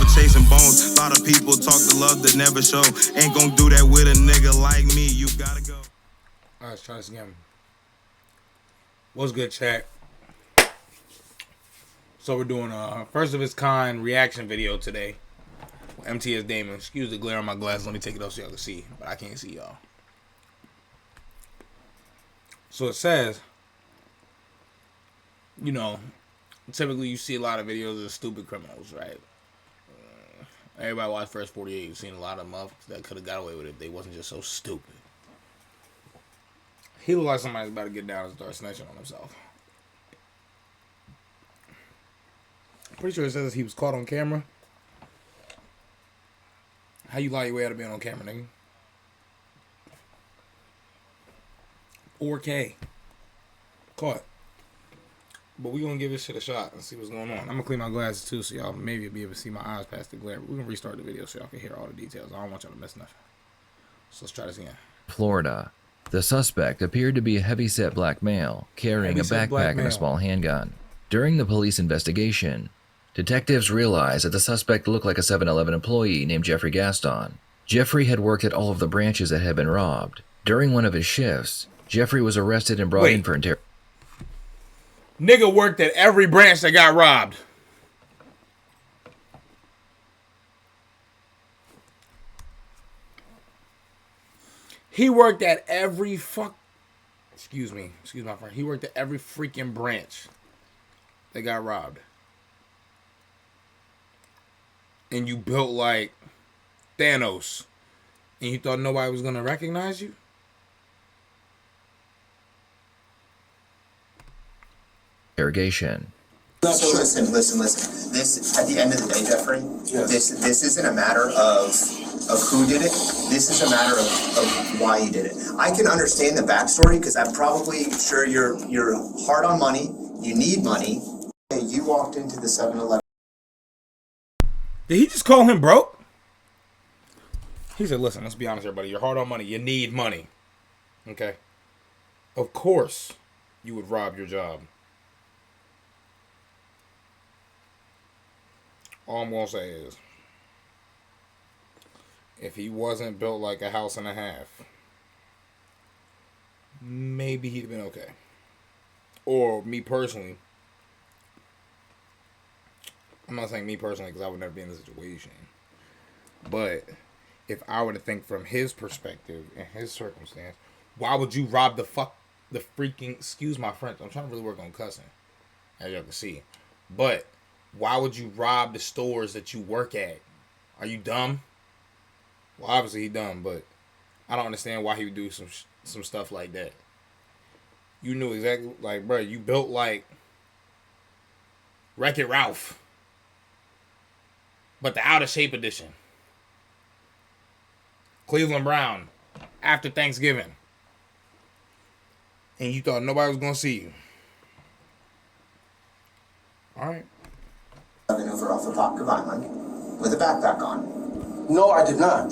for chasing bones. A lot of people talk the love that never show. Ain't gonna do that with a nigga like me. You gotta go. Alright, let's try this again. What's good, chat? So we're doing a first of its kind reaction video today. MTS Damon. Excuse the glare on my glasses. Let me take it off so y'all can see. But I can't see y'all. So it says, you know, typically you see a lot of videos of stupid criminals, right? Everybody watched First 48. You've seen a lot of motherfuckers that could have got away with it if they wasn't just so stupid. He looked like somebody's about to get down and start snitching on himself. Pretty sure it says he was caught on camera. How you lie your way out of being on camera, nigga? 4K. Caught. But we gonna give this shit a shot and see what's going on. I'm gonna clean my glasses too, so y'all maybe be able to see my eyes past the glare. We're gonna restart the video so y'all can hear all the details. I don't want y'all to miss nothing. So let's try this again. Florida. The suspect appeared to be a heavy-set black male carrying a backpack and a small handgun. During the police investigation, detectives realized that the suspect looked like a 7-Eleven employee named Jeffrey Gaston. Jeffrey had worked at all of the branches that had been robbed. During one of his shifts, Jeffrey was arrested and brought in for interrogation. Nigga worked at every branch that got robbed. He worked at every excuse me my friend. He worked at every freaking branch that got robbed. And you built like Thanos. And you thought nobody was gonna recognize you? Interrogation. So listen. This, at the end of the day, Jeffrey, this isn't a matter of who did it. This is a matter of why you did it. I can understand the backstory because I'm probably sure you're hard on money. You need money. You walked into the 7-Eleven. Did he just call him broke? He said, listen, let's be honest, everybody. You're hard on money. You need money. Okay? Of course you would rob your job. All I'm going to say is, if he wasn't built like a house and a half, maybe he'd have been okay. Or me personally, I'm not saying me personally because I would never be in this situation, but if I were to think from his perspective and his circumstance, why would you rob the freaking, excuse my French, I'm trying to really work on cussing, as y'all can see, but why would you rob the stores that you work at? Are you dumb? Well, obviously he dumb, but I don't understand why he would do some stuff like that. You knew exactly, like, bro, you built like Wreck-It Ralph, but the out of shape edition. Cleveland Brown, after Thanksgiving. And you thought nobody was gonna see you. All right. Over off the Pocket Island with a backpack on. No, I did not.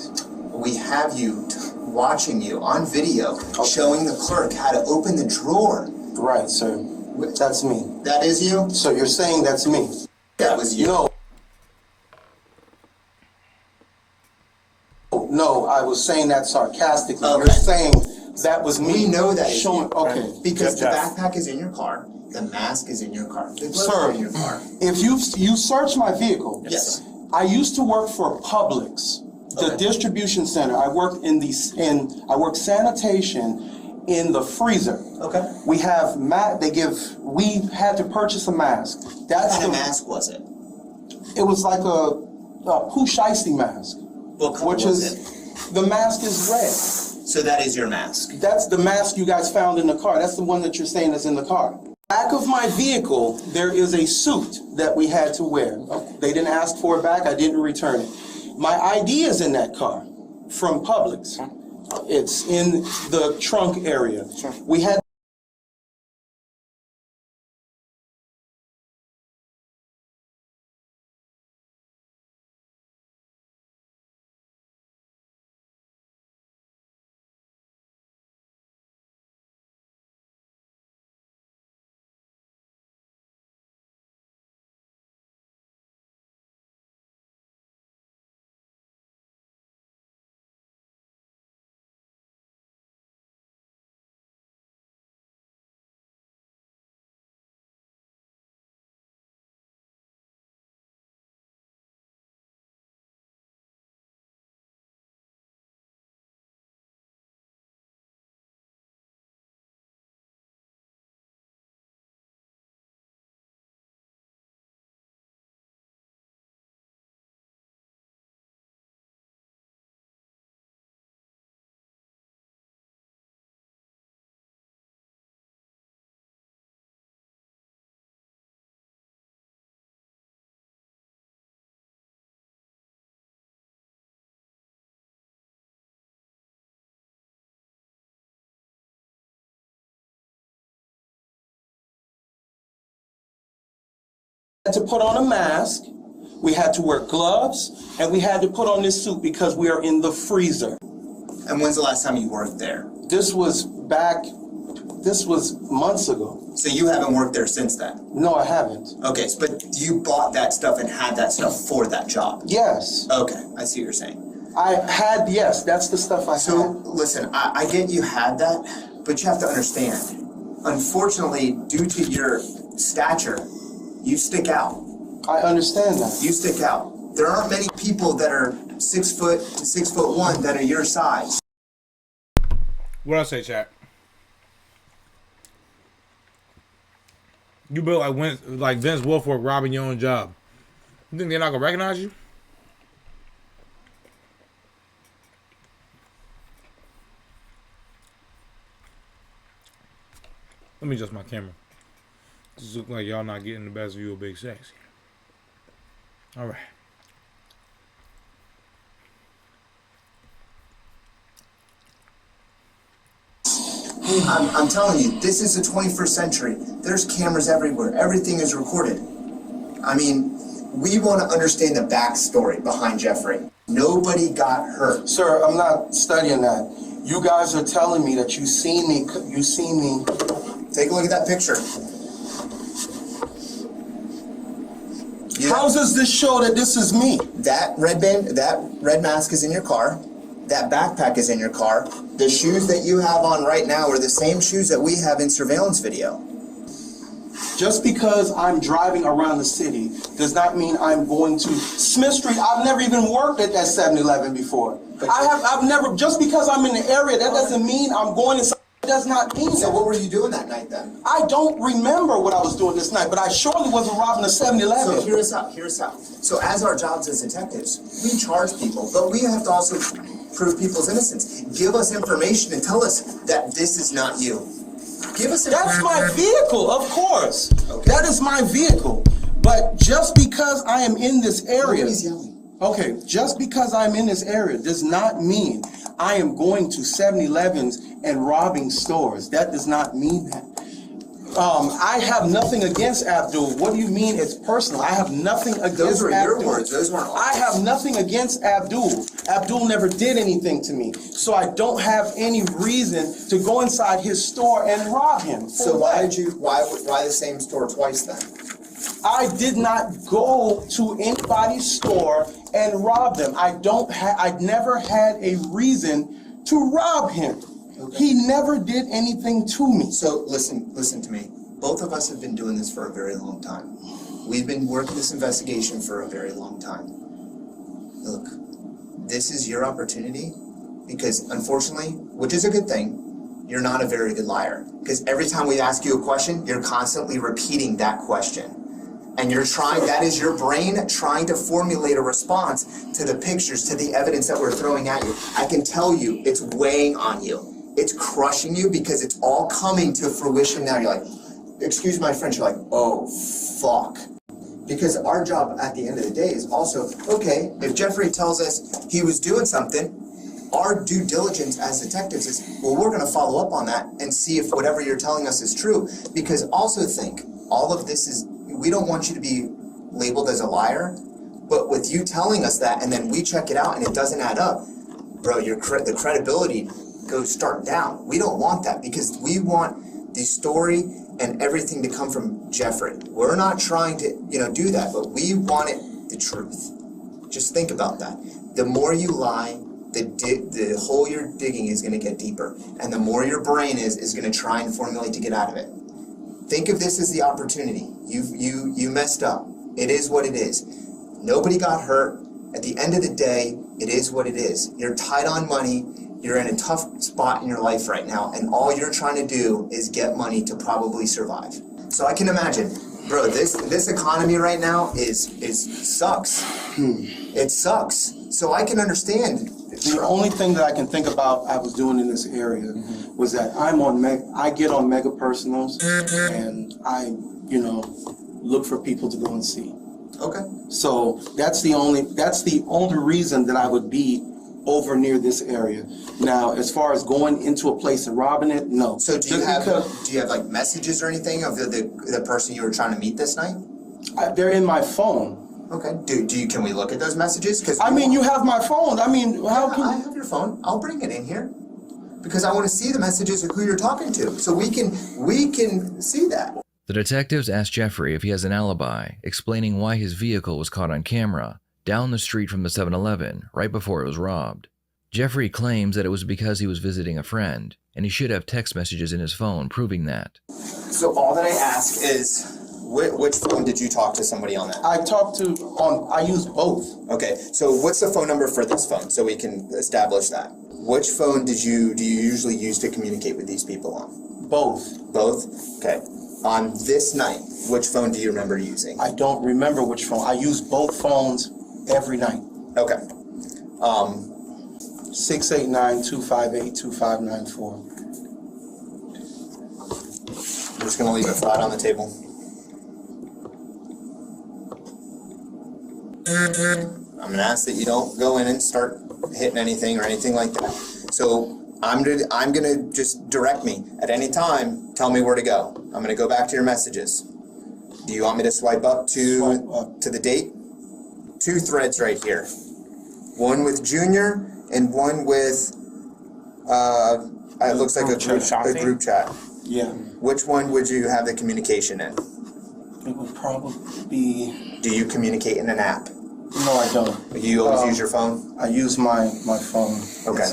We have you watching you on video, showing the clerk how to open the drawer. Right, sir. That's me. That is you? So you're saying that's me? That was you. No, I was saying that sarcastically. Okay. You're saying that was me. We know that showing. Okay. Because the backpack is in your car. The mask is in your car. The gloves Sir, are in your car. if you search my vehicle, Yes. I used to work for Publix, the distribution center. I worked I work sanitation in the freezer. Okay. We have we had to purchase a mask. What kind of mask was it? It was like a poo shiesty mask. What color was it? The mask is red. So that is your mask. That's the mask you guys found in the car. That's the one that you're saying is in the car. Back of my vehicle, there is a suit that we had to wear. They didn't ask for it back. I didn't return it. My ID is in that car from Publix. It's in the trunk area. We had had to put on a mask, we had to wear gloves, and we had to put on this suit because we are in the freezer. And when's the last time you worked there? This was months ago. So you haven't worked there since then? No, I haven't. Okay, but you bought that stuff and had that stuff for that job? Yes. Okay, I see what you're saying. Yes, that's the stuff I So, had. listen, I get you had that, but you have to understand, unfortunately, due to your stature, you stick out. I understand that. You stick out. There aren't many people that are 6 foot to 6'1" that are your size. What I say, chat? You built like Vince Wilfork robbing your own job. You think they're not gonna recognize you? Let me adjust my camera. This look like y'all not getting the best view of Big Sexy. All right. I'm telling you, this is the 21st century. There's cameras everywhere. Everything is recorded. I mean, we want to understand the backstory behind Jeffrey. Nobody got hurt. Sir, I'm not studying that. You guys are telling me that you seen me. Take a look at that picture. How does this show that this is me? That red mask is in your car. That backpack is in your car. The shoes that you have on right now are the same shoes that we have in surveillance video. Just because I'm driving around the city does not mean I'm going to Smith Street. I've never even worked at that 7-Eleven before. I've never, just because I'm in the area, that doesn't mean I'm going to, does not mean So that. what were you doing that night then? I don't remember what I was doing this night, but I surely wasn't robbing a 7-Eleven. So hear us out. So as our jobs as detectives, we charge people, but we have to also prove people's innocence. Give us information and tell us that this is not you. Give us That's my vehicle, of course. Okay. That is my vehicle. But just because I am in this area, Nobody's yelling. okay, just because I'm in this area does not mean I am going to 7-Elevens and robbing stores. That does not mean that. I have nothing against Abdul. What do you mean it's personal? I have nothing against Abdul. Those were your words. Those weren't ours. I have nothing against Abdul. Abdul never did anything to me. So I don't have any reason to go inside his store and rob him. So why the same store twice then? I did not go to anybody's store and rob them. I never had a reason to rob him. Okay. He never did anything to me. So listen to me. Both of us have been doing this for a very long time. We've been working this investigation for a very long time. Look, this is your opportunity because unfortunately, which is a good thing, you're not a very good liar. Because every time we ask you a question, you're constantly repeating that question. And that is your brain trying to formulate a response to the pictures, to the evidence that we're throwing at you. I can tell you, it's weighing on you. It's crushing you because it's all coming to fruition now. You're like, excuse my French, you're like, oh, fuck. Because our job at the end of the day is also, okay, if Jeffrey tells us he was doing something, our due diligence as detectives is, well, we're going to follow up on that and see if whatever you're telling us is true. Because also think, all of this is, we don't want you to be labeled as a liar, but with you telling us that and then we check it out and it doesn't add up, bro, the credibility goes start down. We don't want that because we want the story and everything to come from Jeffrey. We're not trying to, do that, but we want it the truth. Just think about that. The more you lie, the hole you're digging is going to get deeper, and the more your brain is going to try and formulate to get out of it. Think of this as the opportunity. You messed up. It is what it is. Nobody got hurt. At the end of the day, it is what it is. You're tight on money. You're in a tough spot in your life right now, and all you're trying to do is get money to probably survive. So I can imagine, bro, this economy right now sucks. It sucks. So I can understand. The only thing that I can think about I was doing in this area was that I get on Mega Personals and I, look for people to go and see. Okay. So that's the only reason that I would be over near this area. Now, as far as going into a place and robbing it, no. So do you have like messages or anything of the person you were trying to meet this night? They're in my phone. Okay. Can we look at those messages? Because I mean, you have my phone. I mean, how I can... have your phone. I'll bring it in here because I want to see the messages of who you're talking to, so we can see that. The detectives ask Jeffrey if he has an alibi, explaining why his vehicle was caught on camera down the street from the 7-Eleven right before it was robbed. Jeffrey claims that it was because he was visiting a friend, and he should have text messages in his phone proving that. So all that I ask is, which phone did you talk to somebody on that? I use both. Okay, so what's the phone number for this phone so we can establish that? Which phone do you usually use to communicate with these people on? Both. Both? Okay. On this night, which phone do you remember using? I don't remember which phone. I use both phones every night. Okay. 689-258-2594. I'm just gonna leave it flat on the table. I'm gonna ask that you don't go in and start hitting anything or anything like that. So I'm gonna just direct me at any time. Tell me where to go. I'm gonna go back to your messages. Do you want me to swipe up to the date? 2 threads right here. One with Junior and one with it looks like a group chat. Yeah. Which one would you have the communication in? It would probably be... Do you communicate in an app? No, I don't. You always use your phone? I use my phone. Okay.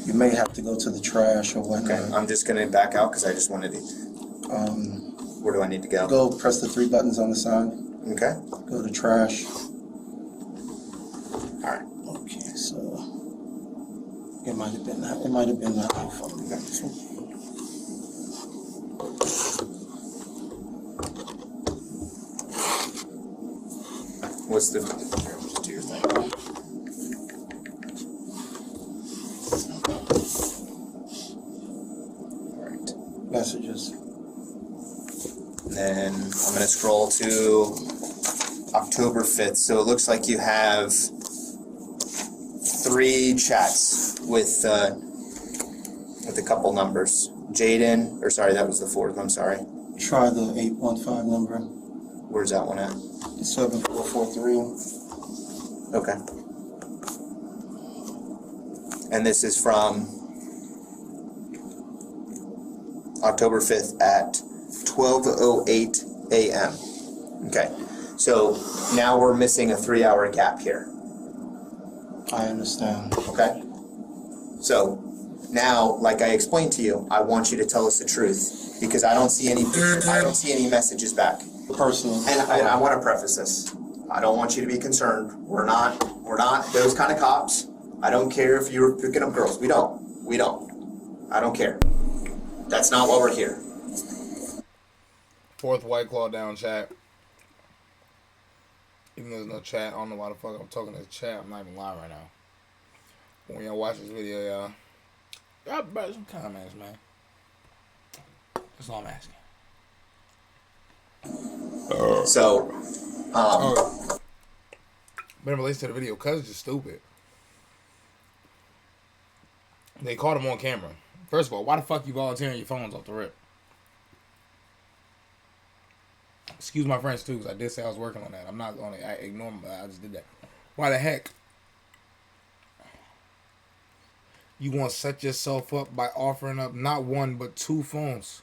You may have to go to the trash or whatnot. Okay, I'm just gonna back out because I just wanted to. Where do I need to go? Go press the 3 buttons on the side. Okay. Go to trash. All right. Okay, so it might have been that. It might have been that phone. Okay. What's the? Here, just do your thing. All right. Messages. And then I'm gonna scroll to October 5th. So it looks like you have 3 chats with a couple numbers. Jaden, or sorry, that was the 4th. I'm sorry. Try the 815 number. Where's that one at? 7443. Okay. And this is from October 5th at 12:08 a.m. Okay. So now we're missing a 3-hour gap here. I understand. Okay. So now, like I explained to you, I want you to tell us the truth because I don't see any messages back. Personally. And I want to preface this. I don't want you to be concerned. We're not those kind of cops. I don't care if you're picking up girls. We don't. I don't care. That's not why we're here. 4th White Claw down, chat. Even though there's no chat, I don't know why the fuck I'm talking to the chat. I'm not even live right now. But when y'all watch this video, y'all better some comments, man. That's all I'm asking. So, but in relation to the video, cuz it's just stupid. They caught him on camera. First of all, why the fuck you volunteering your phones off the rip? Excuse my French too, because I did say I was working on that. I'm not on it. I ignore them, I just did that. Why the heck? You want to set yourself up by offering up not 1 but 2 phones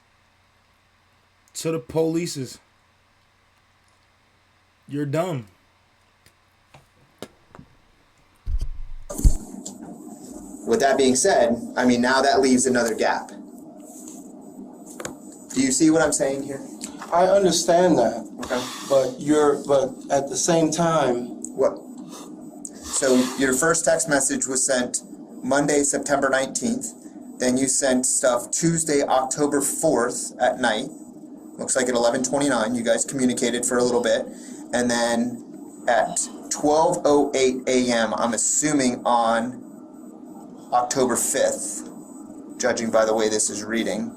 to the polices? You're dumb. with that being said, I mean, now that leaves another gap. Do you see what I'm saying here? I understand that. Okay. But at the same time. What? So your first text message was sent Monday, September 19th. Then you sent stuff Tuesday, October 4th at night. Looks like at 11:29, you guys communicated for a little bit. And then at 12:08 a.m., I'm assuming on October 5th, judging by the way this is reading,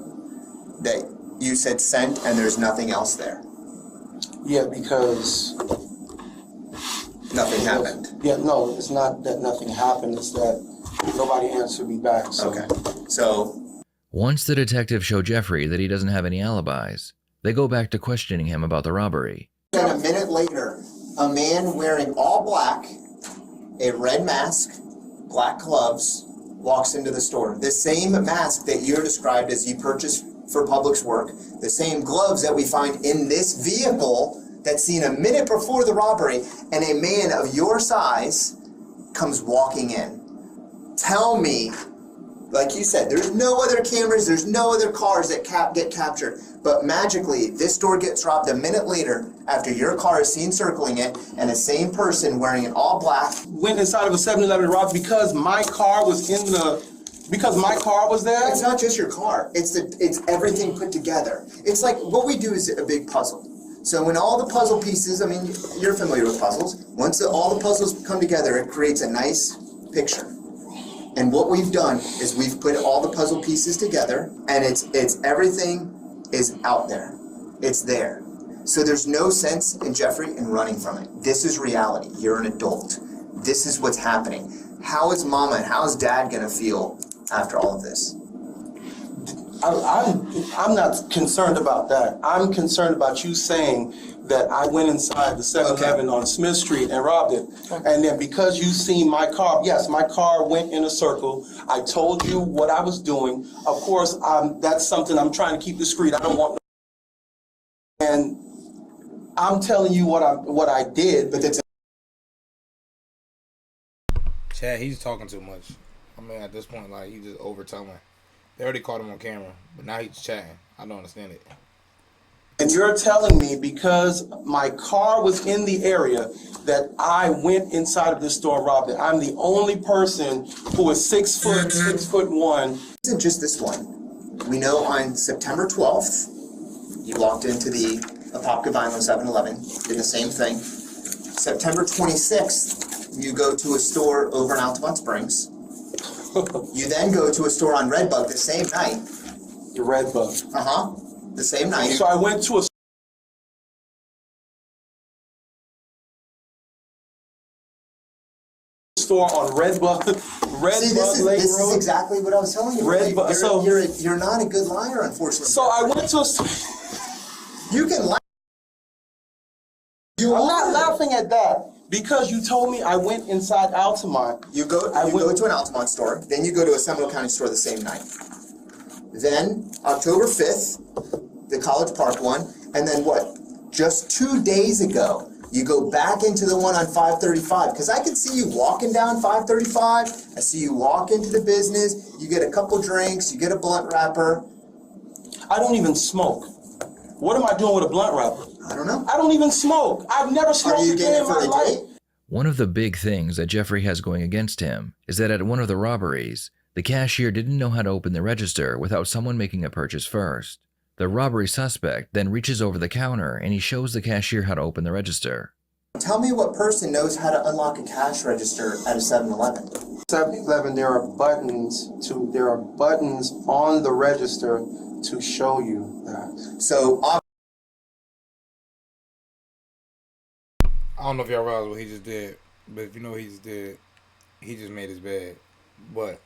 that you said sent and there's nothing else there. Yeah, because... Nothing happened. Yeah, no, it's not that nothing happened, it's that nobody answered me back. So. Okay, so... Once the detectives show Jeffrey that he doesn't have any alibis, they go back to questioning him about the robbery, Then a minute later, a man wearing all black, a red mask, black gloves, walks into the store. The same mask that you're described as you purchased for Publix work, the same gloves that we find in this vehicle that's seen a minute before the robbery, and a man of your size comes walking in. Tell me, like you said, there's no other cameras, there's no other cars that get captured, but magically this door gets robbed a minute later after your car is seen circling it, and the same person wearing an all black went inside of a 7-Eleven and robbed because my car was there. It's not just your car. It's everything put together. It's like what we do is a big puzzle. So when all the puzzle pieces, I mean, you're familiar with puzzles. Once all the puzzles come together, it creates a nice picture. And what we've done is we've put all the puzzle pieces together, and it's everything is out there. It's there. So there's no sense in Jeffrey in running from it. This is reality. You're an adult. This is what's happening. How is mama and how is dad gonna feel after all of this? I'm not concerned about that. I'm concerned about you saying that I went inside the 7-Eleven on Smith Street and robbed it. And then because you seen my car, yes, my car went in a circle. I told you what I was doing. Of course, that's something I'm trying to keep discreet. I don't want, and I'm telling you what I did, but it's Chad, he's talking too much. I mean, at this point, like, he's just over-telling. They already caught him on camera, but now he's chatting. I don't understand it. And you're telling me because my car was in the area that I went inside of this store and robbed it. I'm the only person who is 6 foot, 6'1". It isn't just this one. We know on September 12th, you walked into the Apopka Vinyl 7-Eleven, did the same thing. September 26th, you go to a store over in Altamont Springs. You then go to a store on Redbug the same night. The Redbug. The same night. So I went to a store on Redbug. See, this is exactly what I was telling you. Redbug. So you're not a good liar, unfortunately. So I went to a store. You can lie. I'm not laughing at that. Because you told me I went inside Altamont. You go to an Altamont store, then you go to a Seminole County store the same night. Then October 5th, the College Park one, and then what? Just 2 days ago, you go back into the one on 535, because I can see you walking down 535, I see you walk into the business, you get a couple drinks, you get a blunt wrapper. I don't even smoke. What am I doing with a blunt wrapper? I don't know. I don't even smoke. I've never smoked a day in my life. One of the big things that Jeffrey has going against him is that at one of the robberies, the cashier didn't know how to open the register without someone making a purchase first. The robbery suspect then reaches over the counter and he shows the cashier how to open the register. Tell me what person knows how to unlock a cash register at a 7-Eleven. 7-Eleven, there are buttons on the register to show you that. So I don't know if y'all realize what he just did, but if you know what he just did, he just made his bed. But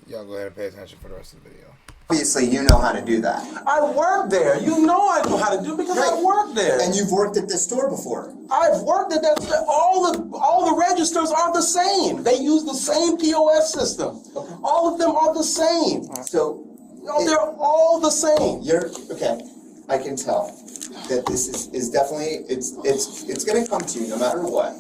y'all go ahead and pay attention for the rest of the video. obviously you know how to do that. I work there. You know I know how to do it because I work there. And you've worked at this store before. I've worked at that store. All the registers are the same. They use the same POS system. Okay. All of them are the same. So they're all the same. You're okay. I can tell that this is definitely it's gonna come to you no matter what.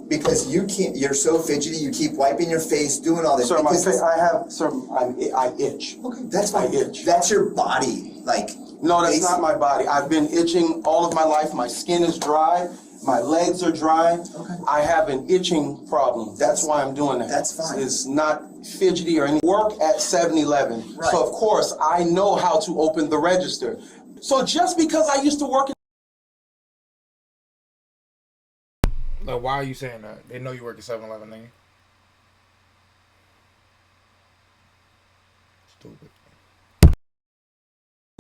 Because you can't, you're so fidgety, you keep wiping your face, doing all this. Sir, I itch. Okay, that's fine. I itch. That's your body, like. No, that's not my body. I've been itching all of my life. My skin is dry. My legs are dry. Okay. I have an itching problem. That's why I'm doing that. That's fine. It's not fidgety or anything. Work at 7-Eleven. Right. So of course I know how to open the register. So just because I used to work at why are you saying that? They know you work at 7-Eleven, nigga. Stupid.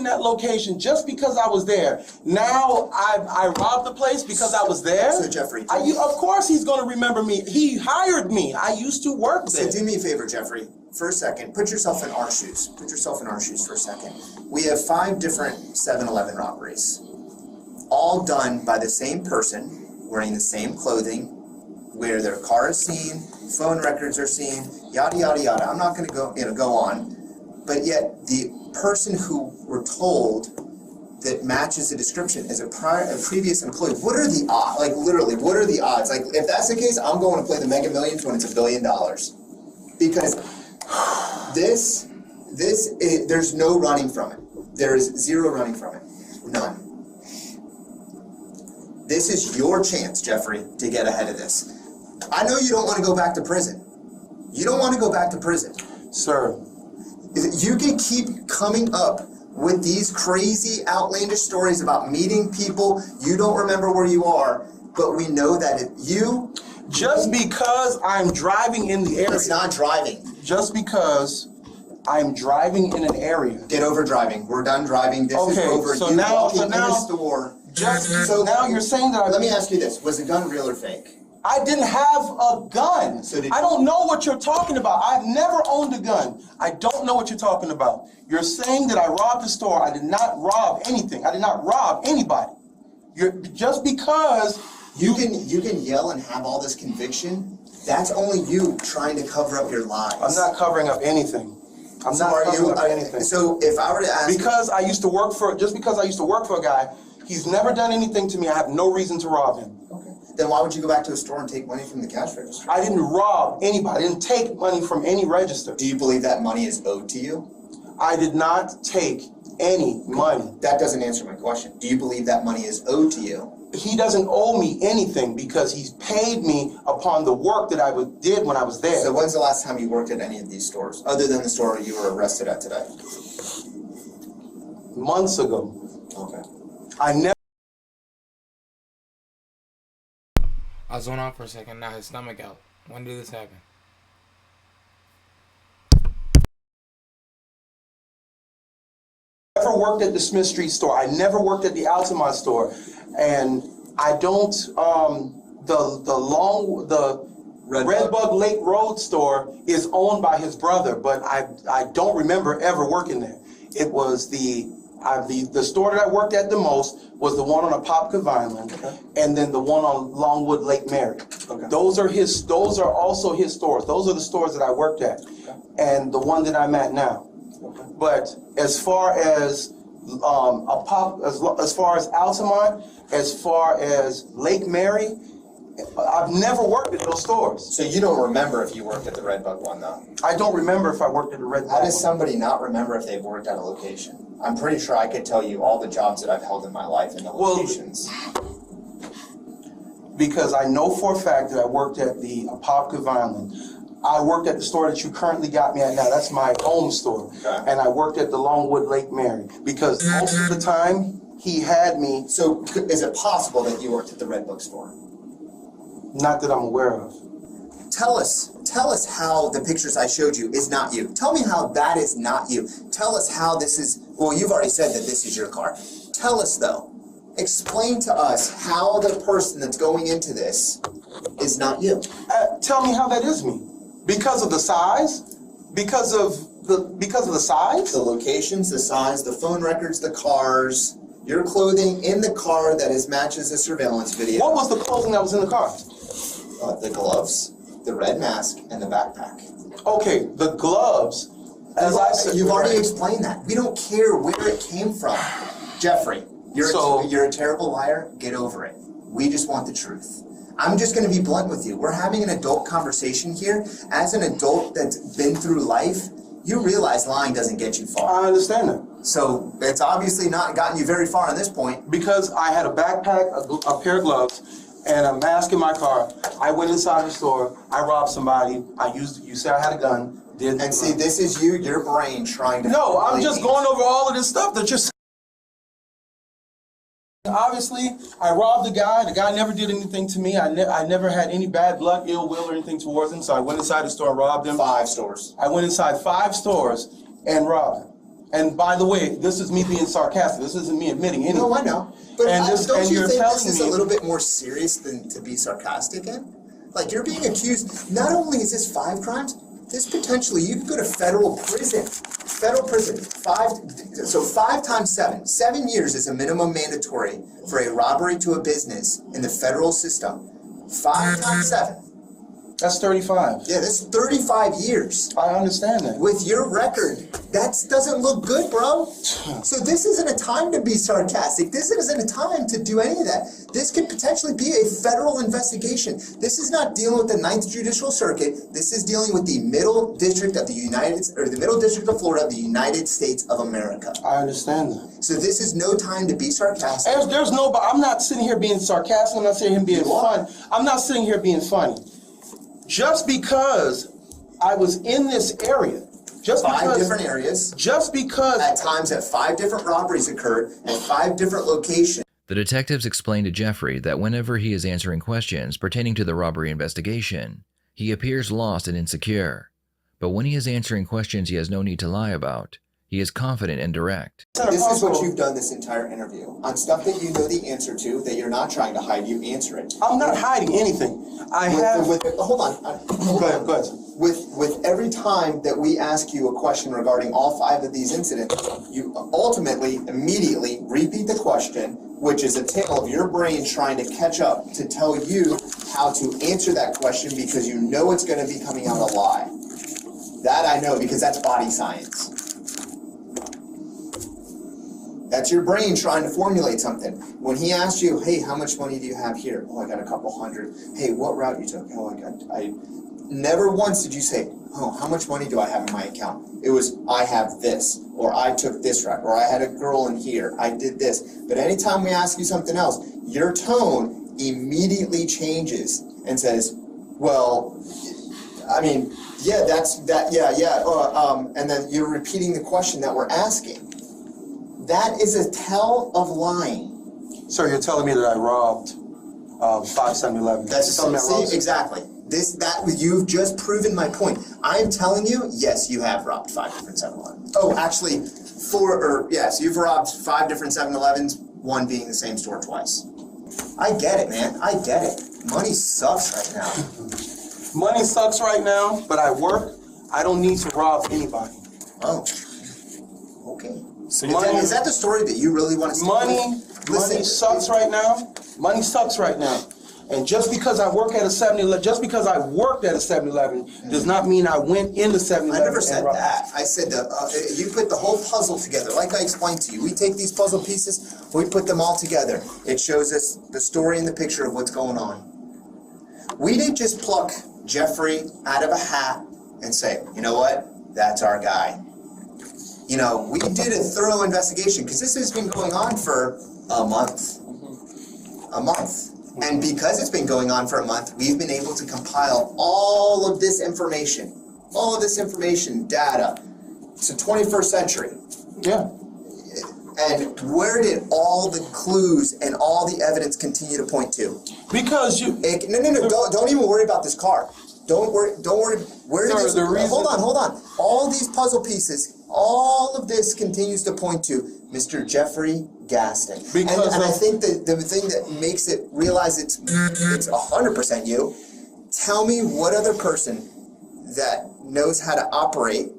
in that location just because I was there. Now I robbed the place because I was there. So Jeffrey, of course he's going to remember me. He hired me. I used to work there. So do me a favor, Jeffrey. For a second, put yourself in our shoes. Put yourself in our shoes for a second. We have 5 different 7-Eleven robberies. all done by the same person, wearing the same clothing, where their car is seen, phone records are seen, yada, yada, yada. I'm not going to go on. But yet, the person who we're told that matches the description is a previous employee. What are the odds? Like, literally, what are the odds? Like, if that's the case, I'm going to play the Mega Millions when it's $1 billion. Because there's no running from it. There is zero running from it. None. This is your chance, Jeffrey, to get ahead of this. I know you don't want to go back to prison. You don't want to go back to prison. Sir. You can keep coming up with these crazy, outlandish stories about meeting people. You don't remember where you are, but we know that you... Just because I'm driving in the area... It's not driving. Just because I'm driving in an area... Get over driving. We're done driving. This is over. So you now, walking in the store. So now you're saying that... Let me ask you this. Was the gun real or fake? I didn't have a gun. So I don't know what you're talking about. I've never owned a gun. I don't know what you're talking about. You're saying that I robbed the store. I did not rob anything. I did not rob anybody. Just because you can yell and have all this conviction. That's only you trying to cover up your lies. I'm not covering up anything. I'm not covering up anything. So if I were to ask, because I used to work for a guy, he's never done anything to me. I have no reason to rob him. Okay. Then why would you go back to the store and take money from the cash register? I didn't rob anybody. I didn't take money from any register. Do you believe that money is owed to you? I did not take any money. That doesn't answer my question. Do you believe that money is owed to you? He doesn't owe me anything because he's paid me upon the work that I did when I was there. So when's the last time you worked at any of these stores, other than the store you were arrested at today? Months ago. Okay. I never... I zone out for a second. Now his stomach out. When did this happen? I never worked at the Smith Street store. I never worked at the Altamont store, and I don't. The Redbug Lake Road store is owned by his brother, but I don't remember ever working there. It was the store that I worked at the most was the one on Apopka Vineland, okay, and then the one on Longwood Lake Mary. Okay. Those are also his stores. Those are the stores that I worked at, okay, and the one that I'm at now. Okay. But as far as as far as Altamont, as far as Lake Mary, I've never worked at those stores. So you don't remember if you worked at the Redbug one, though? I don't remember if I worked at the Redbug one. How does somebody not remember if they've worked at a location? I'm pretty sure I could tell you all the jobs that I've held in my life and the locations. Because I know for a fact that I worked at the Apopka Vineland. I worked at the store that you currently got me at now. That's my home store. Okay. And I worked at the Longwood Lake Mary. Because most of the time, he had me. So is it possible that you worked at the Redbug store? Not that I'm aware of. Tell us how the pictures I showed you is not you. Tell me how that is not you. Tell us how this is, well, you've already said that this is your car. Tell us though. Explain to us how the person that's going into this is not you. Tell me how that is me. Because of the size? Because of the size? The locations, the size, the phone records, the cars, your clothing in the car that matches the surveillance video. What was the clothing that was in the car? The gloves, the red mask, and the backpack. Okay, the gloves. As I said, you've already explained that. We don't care where it came from. Jeffrey, you're a terrible liar. Get over it. We just want the truth. I'm just going to be blunt with you. We're having an adult conversation here. As an adult that's been through life, you realize lying doesn't get you far. I understand that. So it's obviously not gotten you very far on this point. Because I had a backpack, a pair of gloves, and a mask in my car. I went inside the store. I robbed somebody. You said I had a gun. And see, this is your brain trying to... No, I'm just going over all of this stuff that you're saying. Obviously, I robbed the guy. The guy never did anything to me. I never had any bad blood, ill will, or anything towards him. So I went inside the store and robbed him. 5 stores. I went inside 5 stores and robbed him. And by the way, this is me being sarcastic. This isn't me admitting anything. No, I know. But don't you think this is me a little bit more serious than to be sarcastic in? Like, you're being accused, not only is this 5 crimes, this potentially, you could go to federal prison federal prison, 5 times 7. 7 years is a minimum mandatory for a robbery to a business in the federal system. 5 times 7. That's 35. Yeah, that's 35 years. I understand that. With your record, that doesn't look good, bro. So this isn't a time to be sarcastic. This isn't a time to do any of that. This could potentially be a federal investigation. This is not dealing with the 9th Judicial Circuit. This is dealing with the Middle District of the Middle District of Florida of the United States of America. I understand that. So this is no time to be sarcastic. There's no, I'm not sitting here being sarcastic. I'm not sitting here being funny. I'm not sitting here being funny. Just because I was in this area, just because 5 different areas, just because at times that 5 different robberies occurred at 5 different locations. The detectives explained to Jeffrey that whenever he is answering questions pertaining to the robbery investigation, he appears lost and insecure. But when he is answering questions he has no need to lie about, he is confident and direct. This is what you've done this entire interview. On stuff that you know the answer to, that you're not trying to hide, you answer it. I'm not hiding anything. Hold on. Go ahead. With every time that we ask you a question regarding all 5 of these incidents, you ultimately, immediately repeat the question, which is a tale of your brain trying to catch up to tell you how to answer that question because you know it's going to be coming out a lie. That I know because that's body science. That's your brain trying to formulate something. When he asked you, hey, how much money do you have here? Oh, I got a couple hundred. Hey, what route you took? Oh, I never once did you say, oh, how much money do I have in my account? It was, I have this, or I took this route, or I had a girl in here, I did this. But anytime we ask you something else, your tone immediately changes and says, well, I mean, yeah, and then you're repeating the question that we're asking. That is a tell of lying. Sir, you're telling me that I robbed 5 7-Eleven. See, exactly. You've just proven my point. I'm telling you, yes, you have robbed 5 different 7-Elevens. Oh, actually, yes, you've robbed 5 different 7-Elevens, one being the same store twice. I get it, man. I get it. Money sucks right now. Money sucks right now, but I work. I don't need to rob anybody. Oh, okay. So money, is that the story that you really want to see? Money sucks right now. Money sucks right now. And just because I work at a 7-Eleven, just because I worked at a 7-Eleven does not mean I went into 7-Eleven. I never said that. I said that you put the whole puzzle together. Like I explained to you, we take these puzzle pieces, we put them all together. It shows us the story and the picture of what's going on. We didn't just pluck Jeffrey out of a hat and say, you know what, that's our guy. You know, we did a thorough investigation because this has been going on for a month. A month. And because it's been going on for a month, we've been able to compile all of this information, data. It's the 21st century. Yeah. And where did all the clues and all the evidence continue to point to? Because you... No, don't even worry about this car. Don't worry. Where did this... Hold on. All these puzzle pieces, all of this continues to point to Mr. Jeffrey Gaston. And I think that the thing that makes it realize it's 100% you, tell me what other person that knows how to operate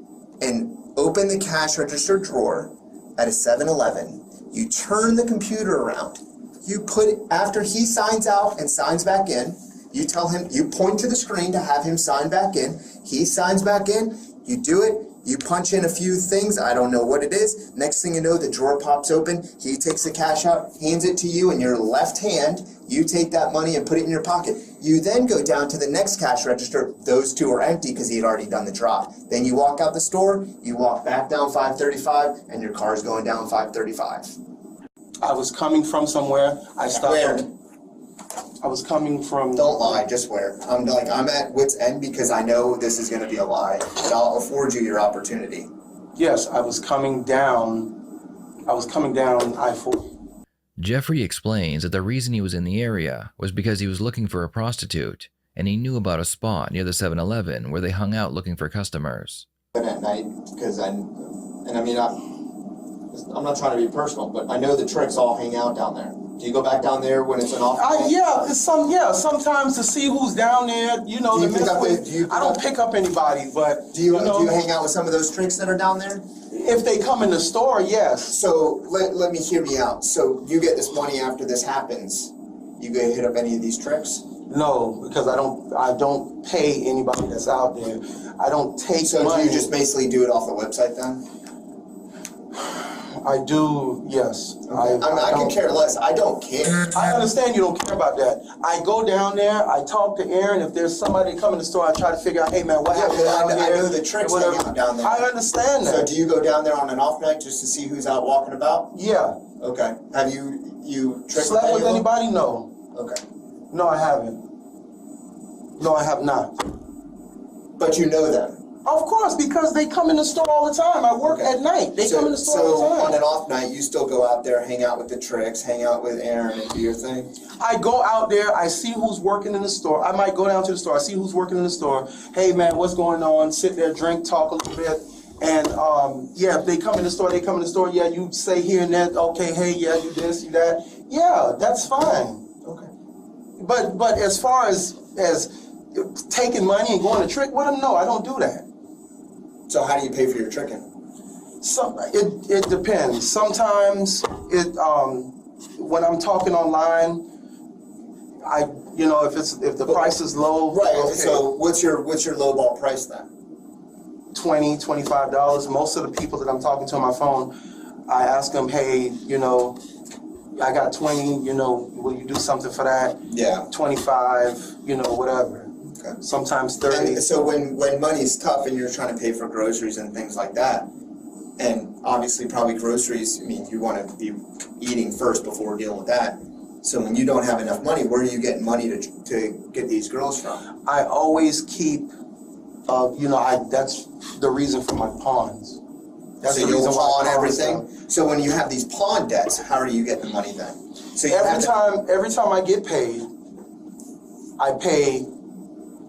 and open the cash register drawer at a 7-Eleven, you turn the computer around, you put it, after he signs out and signs back in, you tell him, you point to the screen to have him sign back in, he signs back in, you do it, you punch in a few things, I don't know what it is, next thing you know, the drawer pops open, he takes the cash out, hands it to you in your left hand, you take that money and put it in your pocket. You then go down to the next cash register, those two are empty because he had already done the drop. Then you walk out the store, you walk back down 535, and your car's going down 535. I was coming from somewhere, I stopped. Where? I was coming from... Don't lie, just where. I'm at wit's end because I know this is going to be a lie, and I'll afford you your opportunity. Yes, I was coming down I-4. Jeffrey explains that the reason he was in the area was because he was looking for a prostitute, and he knew about a spot near the 7-Eleven where they hung out looking for customers. At night, because I'm not trying to be personal, but I know the tricks all hang out down there. Do you go back down there when it's an off day? Sometimes to see who's down there, you know, I don't pick up anybody, but do you hang out with some of those tricks that are down there? If they come in the store, yes. So let me hear me out. So you get this money after this happens. You go hit up any of these tricks? No, because I don't pay anybody that's out there. I don't take So money. do you just basically do it off the website then? I do, yes. I can care less. I don't care. I understand you don't care about that. I go down there, I talk to Aaron. If there's somebody come in the store, I try to figure out, hey man, what happened down I here? know the tricks hang out down there. I understand that. So do you go down there on an off night just to see who's out walking about? Yeah. Okay. Have you tricked Slept with anyone? anybody? No. Okay. No, I haven't. No, I have not. But you know them? Of course, because they come in the store all the time. I work at night. They come in the store all the So time. on an off night, you still go out there, hang out with the tricks, hang out with Aaron and do your thing? I go out there, I see who's working in the store. I might go down to the store, I see who's working in the store. Hey man, what's going on? Sit there, drink, talk a little bit. And yeah, if they come in the store, they come in the store. Yeah, you say here and there, okay, hey, yeah, you this, you that. Yeah, that's fine. Okay. But as far as taking money and going to trick with them, no, I don't do that. So how do you pay for your tricking? It depends. Sometimes when I'm talking online, if the price is low, Right. okay, So what's your lowball price then? $20, $25. Most of the people that I'm talking to on my phone, I ask them, hey, I got 20, will you do something for that? Yeah. 25, whatever. Okay. Sometimes 30. And so when money's tough and you're trying to pay for groceries and things like that, and obviously probably groceries, I mean, you want to be eating first before dealing with that. So when you don't have enough money, where are you getting money to get these girls from? I always keep, that's the reason for my pawns. That's So the you'll reason why pawn I pawn everything? stuff. So when you have these pawn debts, how are you getting the money then? So you have Every time I get paid, I pay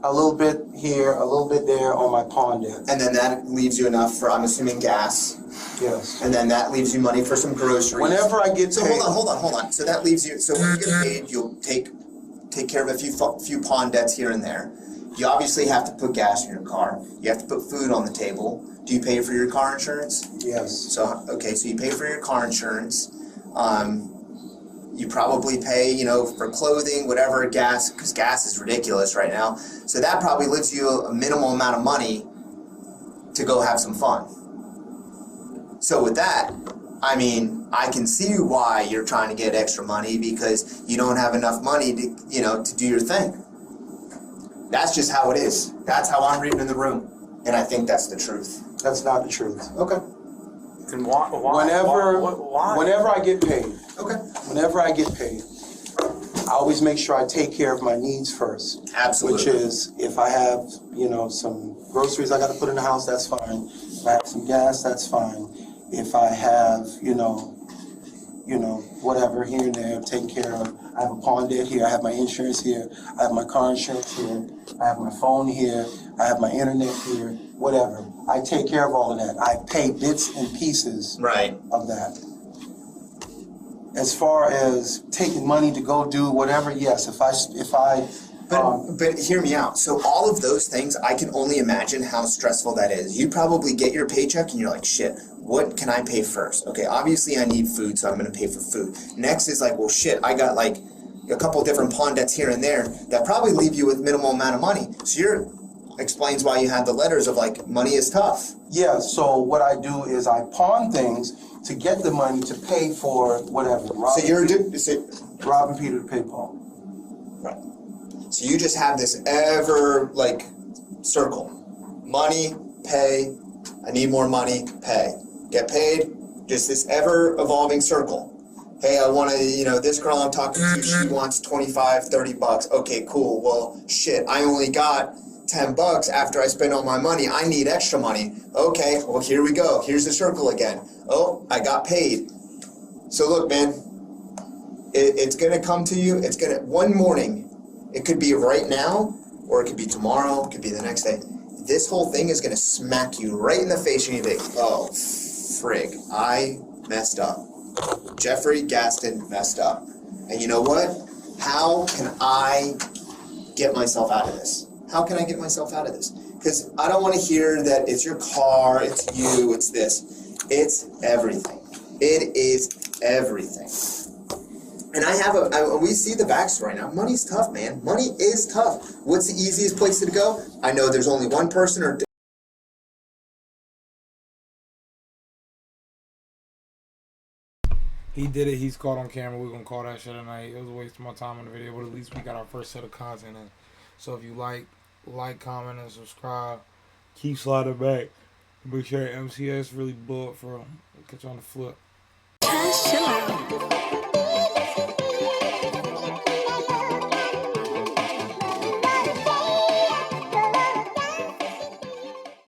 a little bit here, a little bit there on my pawn debt. and then that leaves you enough for, I'm assuming, gas. Yes. And then that leaves you money for some groceries. Whenever I get So paid. hold on. So that leaves you, so when you get paid, you'll take care of a few pawn debts here and there. You obviously have to put gas in your car. You have to put food on the table. Do you pay for your car insurance? Yes. So you pay for your car insurance. You probably pay, for clothing, whatever, gas, because gas is ridiculous right now. So that probably leaves you a minimal amount of money to go have some fun. So with that, I mean, I can see why you're trying to get extra money because you don't have enough money to, to do your thing. That's just how it is. That's how I'm reading in the room. And I think that's the truth. That's not the truth. Okay. Then why? Whenever I get paid, Okay. whenever I get paid, I always make sure I take care of my needs first. Absolutely. Which is, if I have, some groceries I got to put in the house, that's fine. If I have some gas, that's fine. If I have, whatever here and there, taken care of. I have a pawn debt here. I have my insurance here. I have my car insurance here. I have my phone here. I have my internet here. Whatever. I take care of all of that. I pay bits and pieces Right. of that. As far as taking money to go do whatever, yes. If I But hear me out. So all of those things, I can only imagine how stressful that is. You probably get your paycheck and you're like, shit, what can I pay first? Okay, obviously I need food, so I'm going to pay for food. Next is like, well, shit, I got like a couple of different pawn debts here and there that probably leave you with minimal amount of money. So explains why you had the letters of like, money is tough. Yeah, so what I do is I pawn things to get the money to pay for whatever. Robbing Peter to pay Paul. Right. So you just have this ever like circle. Money, pay, I need more money, pay. Get paid, just this ever evolving circle. Hey, I want to, this girl I'm talking to, she wants 25, 30 bucks. Okay, cool. Well, shit, I only got 10 bucks after I spend all my money. I need extra money. Okay, well, here we go. Here's the circle again. Oh, I got paid. So look, man, it's going to come to you. It's going to, one morning, it could be right now, or it could be tomorrow, it could be the next day. This whole thing is going to smack you right in the face and you're like, oh, frig, I messed up. Jeffrey Gaston messed up. And you know what? How can I get myself out of this? How can I get myself out of this? Because I don't want to hear that it's your car, it's you, it's this. It's everything. It is everything. And we see the backstory now. Money's tough, man. Money is tough. What's the easiest place to go? I know there's only one person or He did it. He's caught on camera. We're going to call that shit tonight. It was a waste of my time on the video, but at least we got our first set of content in. So if you like, comment, and subscribe. Keep sliding back. Make sure MTS really blow up for him. Catch you on the flip. Chill out.